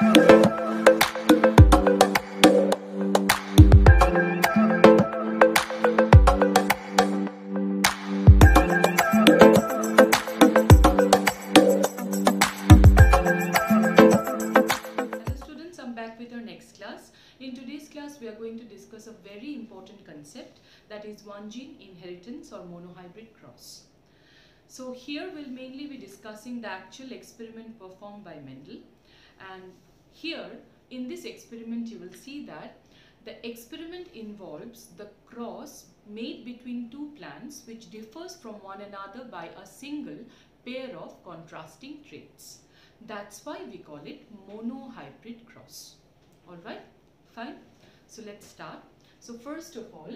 In today's class, we are going to discuss a very important concept, that is one gene inheritance or monohybrid cross. So here we'll mainly be discussing the actual experiment performed by Mendel, and here in this experiment you will see that the experiment involves the cross made between two plants which differs from one another by a single pair of contrasting traits. That's why we call it monohybrid cross. Alright, fine. So let's start. So first of all,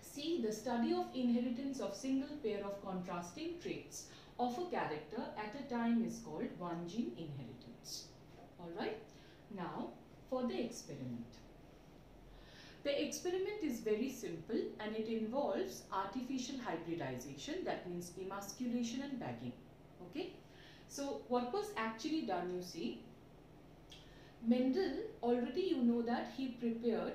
see, the study of inheritance of single pair of contrasting traits of a character at a time is called one gene inheritance. Alright, now for the experiment. The experiment is very simple and it involves artificial hybridization, that means emasculation and bagging. Okay, so what was actually done, you see, Mendel, already you know that he prepared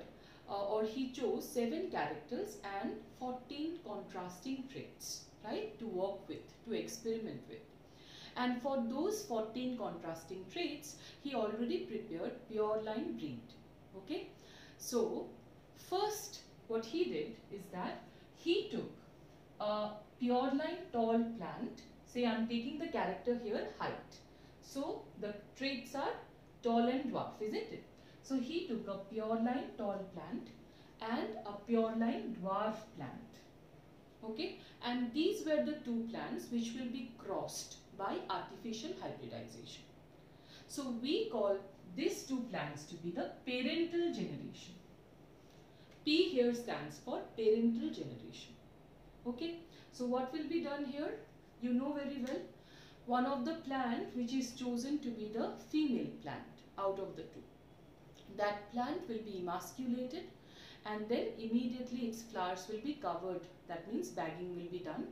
or he chose 7 characters and 14 contrasting traits, right, to work with, to experiment with. And for those 14 contrasting traits, he already prepared pure line breed. Okay, so first what he did is that he took a pure line tall plant. Say I am taking the character here height. So the traits are tall and dwarf, isn't it? So he took a pure line tall plant and a pure line dwarf plant. Okay, and these were the two plants which will be crossed by artificial hybridization. So we call these two plants to be the parental generation. P here stands for parental generation. Okay, so what will be done here? You know very well. One of the plant which is chosen to be the female plant out of the two. That plant will be emasculated and then immediately its flowers will be covered. That means bagging will be done.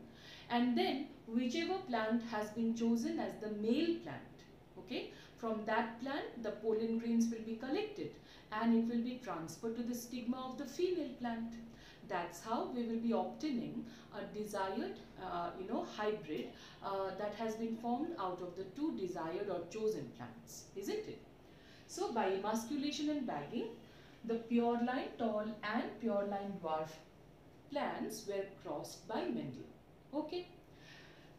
And then whichever plant has been chosen as the male plant, okay, from that plant the pollen grains will be collected and it will be transferred to the stigma of the female plant. That's how we will be obtaining a desired hybrid that has been formed out of the two desired or chosen plants, isn't it? So by emasculation and bagging, the pure line tall and pure line dwarf plants were crossed by Mendel. Okay.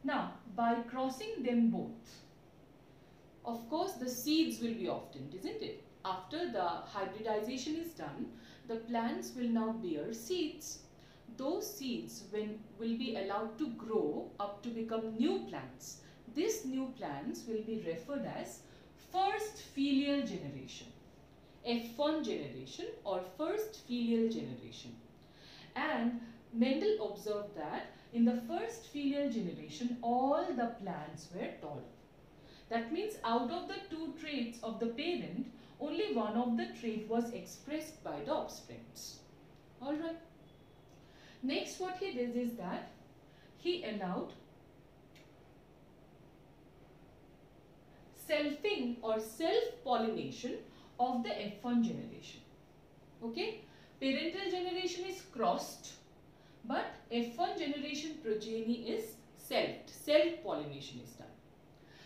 Now by crossing them both, of course the seeds will be obtained, isn't it? After the hybridization is done, the plants will now bear seeds. Those seeds will be allowed to grow up to become new plants. These new plants will be referred as first filial generation, F1 generation or first filial generation. And Mendel observed that in the first filial generation all the plants were tall. That means out of the two traits of the parent, only one of the trait was expressed by the offsprings. Alright. Next what he did is that he allowed selfing or self-pollination of the F1 generation. Okay, parental generation is crossed, but F1 generation progeny is self-pollination is done.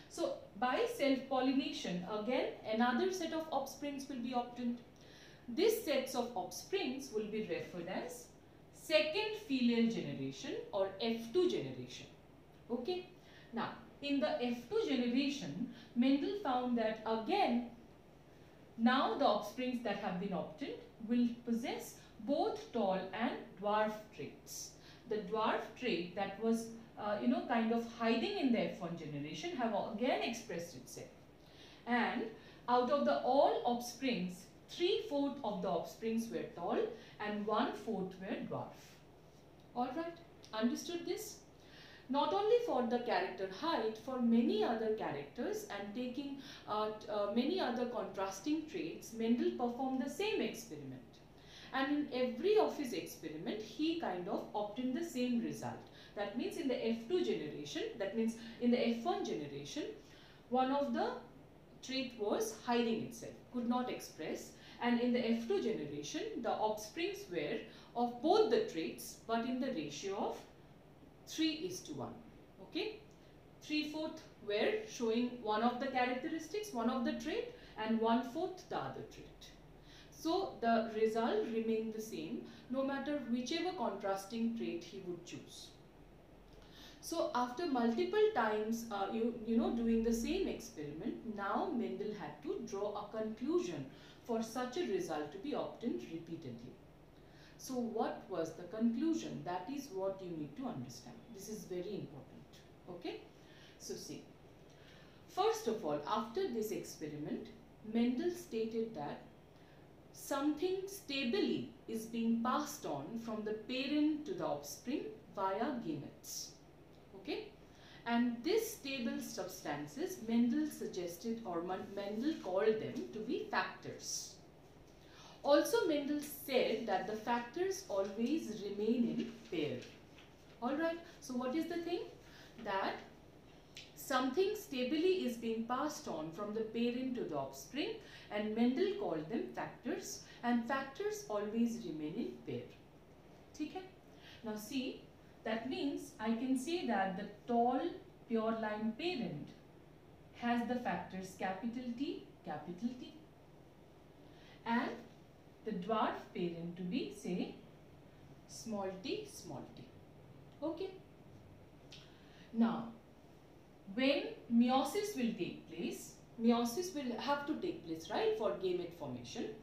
So by self-pollination, again another set of offsprings will be obtained. These sets of offsprings will be referred as second filial generation or F2 generation. Okay, now in the F2 generation, Mendel found that again, now the offsprings that have been obtained will possess both tall and dwarf traits. The dwarf trait that was kind of hiding in the F1 generation have again expressed itself. And out of the all offsprings, 3/4 of the offsprings were tall and 1/4 were dwarf. Alright, understood this? Not only for the character height, for many other characters and taking many other contrasting traits, Mendel performed the same experiment. And in every of his experiment, he kind of obtained the same result. That means in the F2 generation, that means in the F1 generation, one of the trait was hiding itself, could not express, and in the F2 generation the offsprings were of both the traits but in the ratio of 3:1. Okay, 3/4 were showing one of the characteristics, one of the trait, and 1/4 the other trait. So the result remained the same no matter whichever contrasting trait he would choose. So after multiple times doing the same experiment, now Mendel had to draw a conclusion for such a result to be obtained repeatedly. So what was the conclusion? That is what you need to understand. This is very important. Okay? So see, first of all, after this experiment, Mendel stated that something stably is being passed on from the parent to the offspring via gametes. Okay? And these stable substances Mendel suggested, or Mendel called them to be factors. Also Mendel said that the factors always remain in pair. Alright, so what is the thing? That something stably is being passed on from the parent to the offspring, and Mendel called them factors, and factors always remain in pair. Okay? Now see, that means I can say that the tall pure line parent has the factors capital T, and the dwarf parent to be, say, small t. Okay. Now, when meiosis will take place, meiosis will have to take place, right, for gamete formation.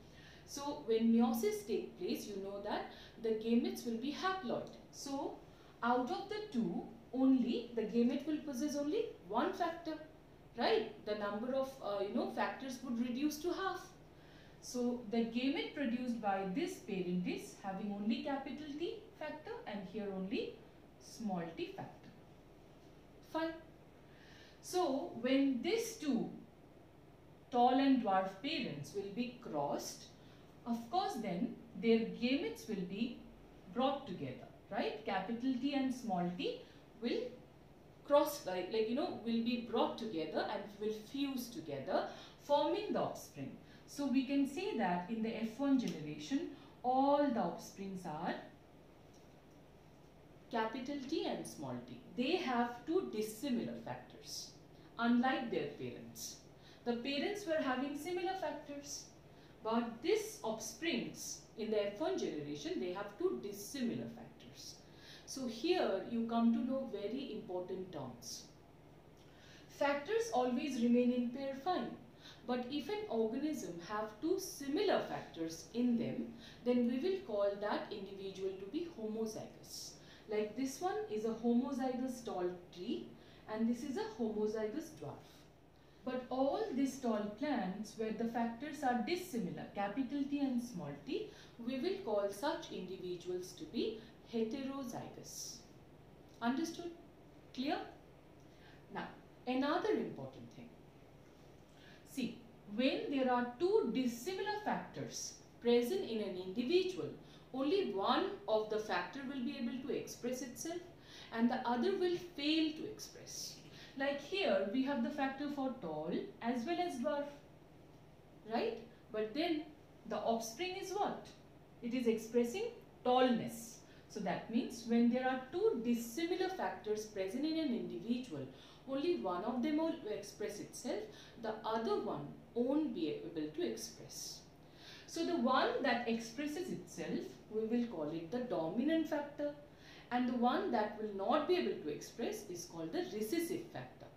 So, when meiosis takes place, you know that the gametes will be haploid. So, out of the two, only the gamete will possess only one factor, right? The number of factors would reduce to half. So the gamete produced by this parent is having only capital T factor and here only small t factor. Fine. So when these two tall and dwarf parents will be crossed, of course then their gametes will be brought together, right? Capital T and small t will cross, will be brought together and will fuse together, forming the offspring. So we can say that in the F1 generation, all the offsprings are capital T and small t. They have two dissimilar factors, unlike their parents. The parents were having similar factors, but these offsprings in the F1 generation, they have two dissimilar factors. So here you come to know very important terms. Factors always remain in pair, fine. But if an organism have two similar factors in them, then we will call that individual to be homozygous. Like this one is a homozygous tall tree and this is a homozygous dwarf. But all these tall plants where the factors are dissimilar, capital T and small t, we will call such individuals to be heterozygous. Understood? Clear? Now, another important thing. See, when there are two dissimilar factors present in an individual, only one of the factor will be able to express itself and the other will fail to express. Like here, we have the factor for tall as well as dwarf, right? But then the offspring is what? It is expressing tallness. So that means when there are two dissimilar factors present in an individual, only one of them will express itself, the other one won't be able to express. So the one that expresses itself, we will call it the dominant factor, and the one that will not be able to express is called the recessive factor.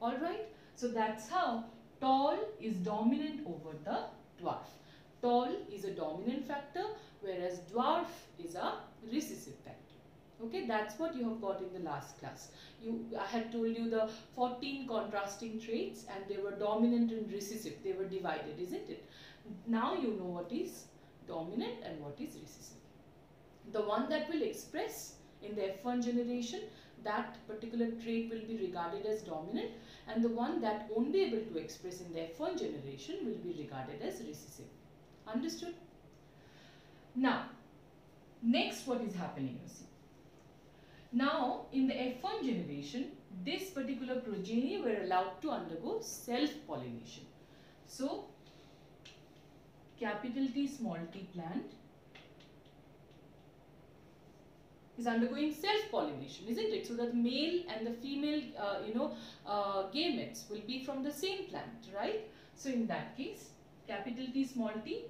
Alright, so that's how tall is dominant over the dwarf. Tall is a dominant factor, whereas dwarf is a recessive factor. Okay, that's what you have got in the last class. I had told you the 14 contrasting traits and they were dominant and recessive. They were divided, isn't it? Now you know what is dominant and what is recessive. The one that will express in the F1 generation, that particular trait will be regarded as dominant, and the one that won't be able to express in the F1 generation will be regarded as recessive. Understood? Now, next what is happening, you see. Now, in the F1 generation, this particular progeny were allowed to undergo self-pollination. So capital T small t plant is undergoing self-pollination, isn't it? So that the male and the female, gametes will be from the same plant, right? So in that case, capital T small t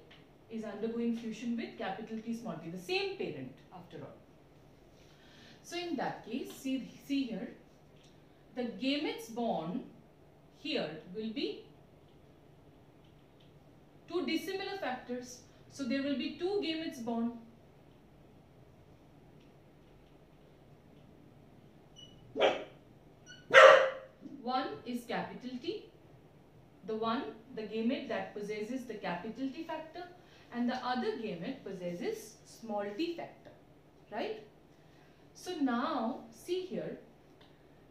is undergoing fusion with capital T small t, the same parent after all. So in that case, see here, the gametes born here will be two dissimilar factors. So there will be two gametes born. One is capital T, the gamete that possesses the capital T factor, and the other gamete possesses small t factor, right? So now see here,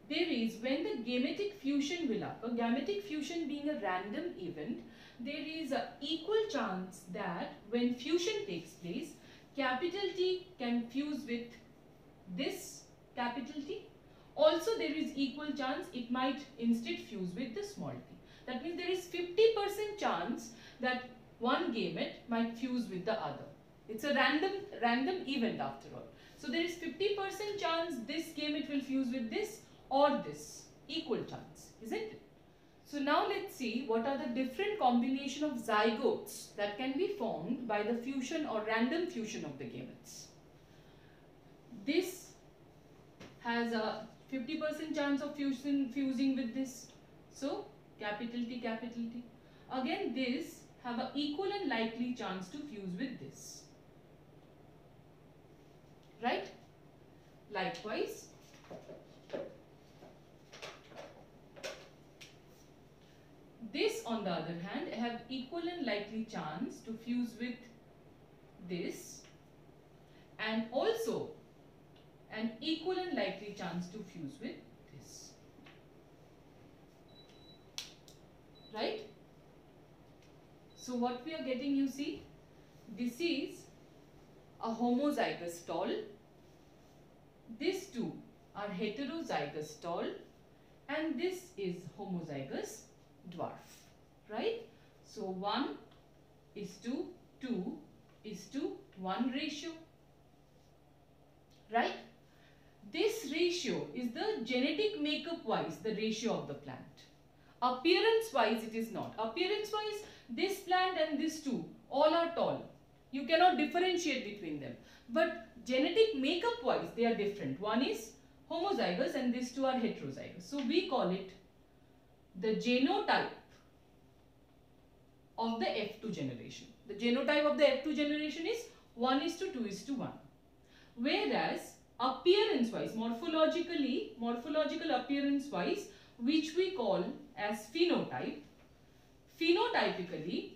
there is, when the gametic fusion will occur, gametic fusion being a random event, there is an equal chance that when fusion takes place, capital T can fuse with this capital T. Also there is equal chance it might instead fuse with the small t. That means there is 50% chance that one gamete might fuse with the other. It's a random event after all. So there is 50% chance this gamete will fuse with this or this. Equal chance, isn't it? So now let's see what are the different combination of zygotes that can be formed by the fusion or random fusion of the gametes. This has a 50% chance of fusing with this. So capital T, capital T. Again this have an equal and likely chance to fuse with this. Right? Likewise, this on the other hand have equal and likely chance to fuse with this, and also an equal and likely chance to fuse with this. Right? So what we are getting, you see, this is a homozygous tall. These two are heterozygous tall, and this is homozygous dwarf, right? So 1:2:1 ratio, right? This ratio is the genetic makeup wise the ratio of the plant. Appearance wise it is not. Appearance wise this plant and this two all are tall. You cannot differentiate between them. But genetic makeup wise they are different. One is homozygous and these two are heterozygous. So we call it the genotype of the F2 generation. The genotype of the F2 generation is 1:2:1. Whereas appearance wise, morphological appearance wise, which we call as phenotype, phenotypically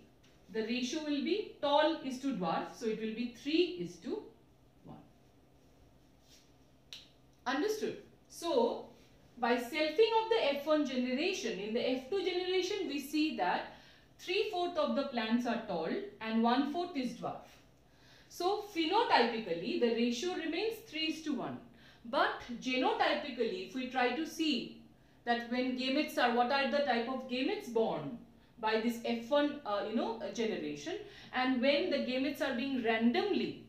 the ratio will be tall is to dwarf, so it will be 3:1. Understood? So by selfing of the F1 generation, in the F2 generation we see that 3/4 of the plants are tall and 1/4 is dwarf. So phenotypically the ratio remains 3:1. But genotypically, if we try to see that when gametes are, what are the type of gametes born by this F1 generation, and when the gametes are being randomly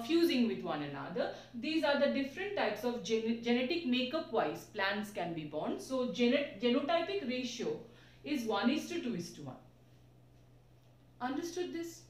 fusing with one another, these are the different types of genetic makeup wise plants can be born. So genotypic ratio is 1:2:1. Understood this?